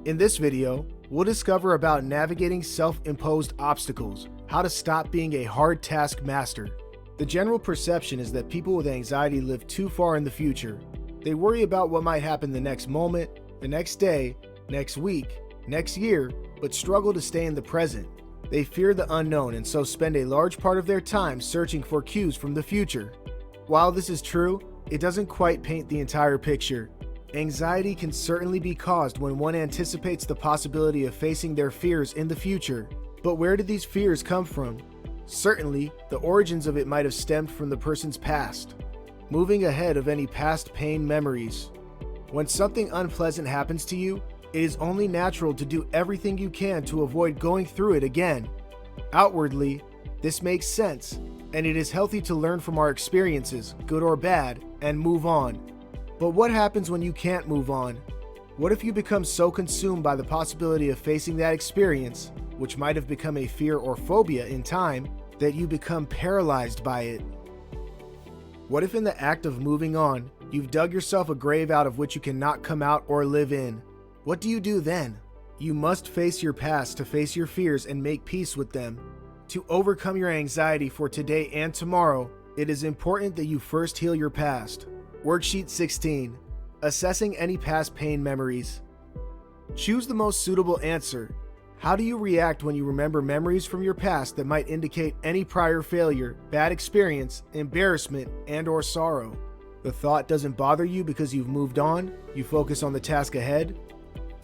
In this video, we'll discover about navigating self-imposed obstacles, how to stop being a hard task master. The general perception is that people with anxiety live too far in the future. They worry about what might happen the next moment, the next day, next week, next year, but struggle to stay in the present. They fear the unknown and so spend a large part of their time searching for cues from the future. While this is true, it doesn't quite paint the entire picture. Anxiety can certainly be caused when one anticipates the possibility of facing their fears in the future. But where did these fears come from? Certainly, the origins of it might have stemmed from the person's past. Moving ahead of any past pain memories. When something unpleasant happens to you, it is only natural to do everything you can to avoid going through it again. Outwardly, this makes sense, and it is healthy to learn from our experiences, good or bad, and move on. But what happens when you can't move on? What if you become so consumed by the possibility of facing that experience, which might have become a fear or phobia in time, that you become paralyzed by it? What if in the act of moving on, you've dug yourself a grave out of which you cannot come out or live in? What do you do then? You must face your past to face your fears and make peace with them. To overcome your anxiety for today and tomorrow, it is important that you first heal your past. Worksheet 16. Assessing any past pain memories. Choose the most suitable answer. How do you react when you remember memories from your past that might indicate any prior failure, bad experience, embarrassment, and/or sorrow? The thought doesn't bother you because you've moved on, you focus on the task ahead.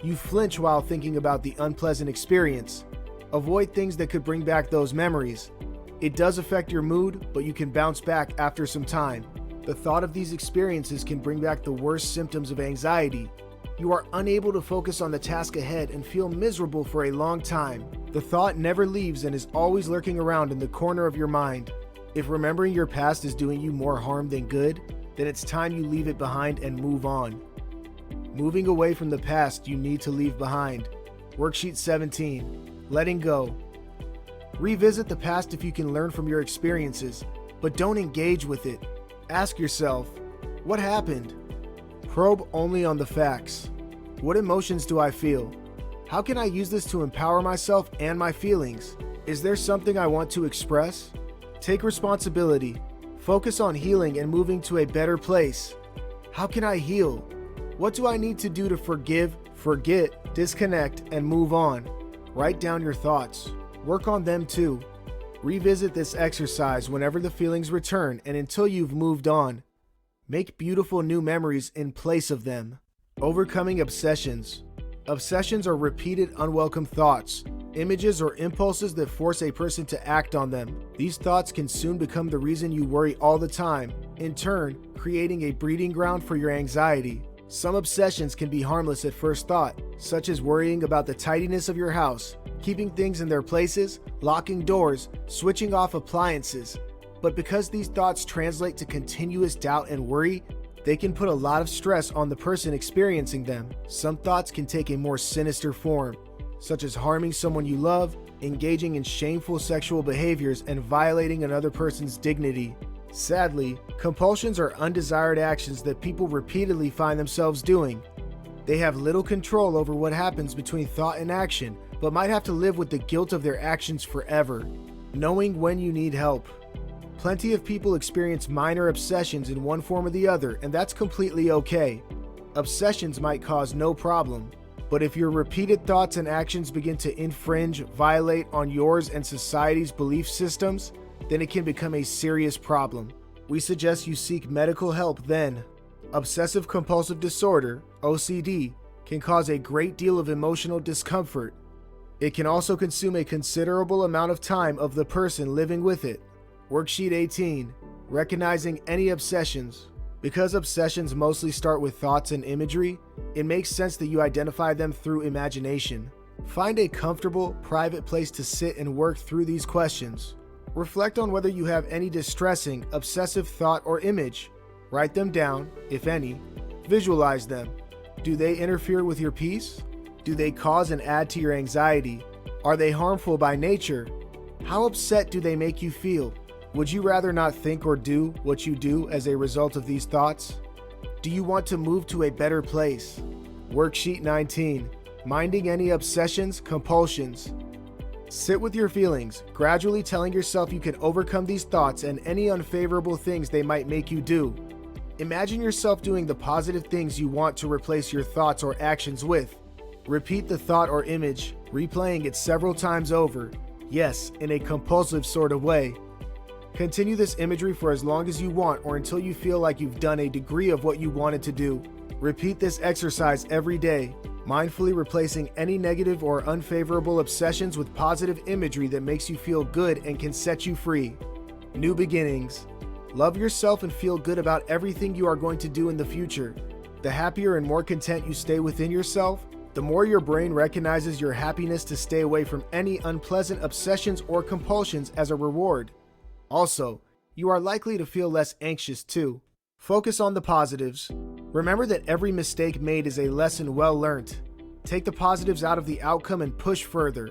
You flinch while thinking about the unpleasant experience. Avoid things that could bring back those memories. It does affect your mood, but you can bounce back after some time. The thought of these experiences can bring back the worst symptoms of anxiety. You are unable to focus on the task ahead and feel miserable for a long time. The thought never leaves and is always lurking around in the corner of your mind. If remembering your past is doing you more harm than good, then it's time you leave it behind and move on. Moving away from the past you need to leave behind. Worksheet 17. Letting go. Revisit the past if you can learn from your experiences, but don't engage with it. Ask yourself, what happened? Probe only on the facts. What emotions do I feel? How can I use this to empower myself and my feelings? Is there something I want to express? Take responsibility. Focus on healing and moving to a better place. How can I heal? What do I need to do to forgive, forget, disconnect, and move on? Write down your thoughts. Work on them too. Revisit this exercise whenever the feelings return and until you've moved on. Make beautiful new memories in place of them. Overcoming obsessions. Obsessions are repeated unwelcome thoughts, images, or impulses that force a person to act on them. These thoughts can soon become the reason you worry all the time, in turn, creating a breeding ground for your anxiety. Some obsessions can be harmless at first thought, such as worrying about the tidiness of your house, keeping things in their places, locking doors, switching off appliances. But because these thoughts translate to continuous doubt and worry, they can put a lot of stress on the person experiencing them. Some thoughts can take a more sinister form, such as harming someone you love, engaging in shameful sexual behaviors, and violating another person's dignity. Sadly, compulsions are undesired actions that people repeatedly find themselves doing. They have little control over what happens between thought and action, but might have to live with the guilt of their actions forever. Knowing when you need help. Plenty of people experience minor obsessions in one form or the other, and that's completely okay. Obsessions might cause no problem, but if your repeated thoughts and actions begin to infringe, violate on yours and society's belief systems, then it can become a serious problem. We suggest you seek medical help then. Obsessive compulsive disorder, OCD, can cause a great deal of emotional discomfort. It can also consume a considerable amount of time of the person living with it. Worksheet 18. Recognizing any obsessions. Because obsessions mostly start with thoughts and imagery, it makes sense that you identify them through imagination. Find a comfortable, private place to sit and work through these questions. Reflect on whether you have any distressing, obsessive thought or image. Write them down, if any. Visualize them. Do they interfere with your peace? Do they cause and add to your anxiety? Are they harmful by nature? How upset do they make you feel? Would you rather not think or do what you do as a result of these thoughts? Do you want to move to a better place? Worksheet 19. Minding any obsessions, compulsions. Sit with your feelings, gradually telling yourself you can overcome these thoughts and any unfavorable things they might make you do. Imagine yourself doing the positive things you want to replace your thoughts or actions with. Repeat the thought or image, replaying it several times over. Yes, in a compulsive sort of way. Continue this imagery for as long as you want or until you feel like you've done a degree of what you wanted to do. Repeat this exercise every day, mindfully replacing any negative or unfavorable obsessions with positive imagery that makes you feel good and can set you free. New beginnings. Love yourself and feel good about everything you are going to do in the future. The happier and more content you stay within yourself, the more your brain recognizes your happiness to stay away from any unpleasant obsessions or compulsions as a reward. Also, you are likely to feel less anxious too. Focus on the positives. Remember that every mistake made is a lesson well learned. Take the positives out of the outcome and push further.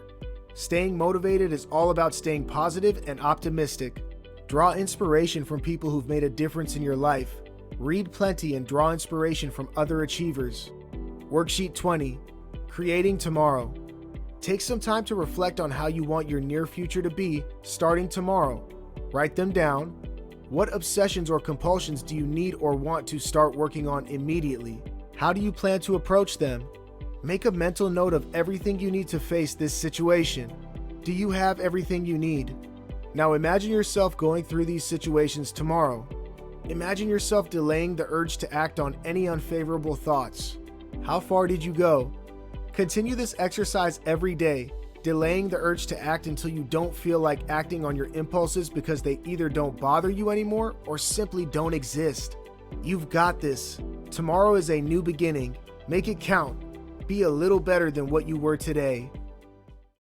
Staying motivated is all about staying positive and optimistic. Draw inspiration from people who've made a difference in your life. Read plenty and draw inspiration from other achievers. Worksheet 20. Creating tomorrow. Take some time to reflect on how you want your near future to be starting tomorrow. Write them down. What obsessions or compulsions do you need or want to start working on immediately? How do you plan to approach them? Make a mental note of everything you need to face this situation. Do you have everything you need? Now imagine yourself going through these situations tomorrow. Imagine yourself delaying the urge to act on any unfavorable thoughts. How far did you go? Continue this exercise every day, delaying the urge to act until you don't feel like acting on your impulses because they either don't bother you anymore or simply don't exist. You've got this. Tomorrow is a new beginning. Make it count. Be a little better than what you were today.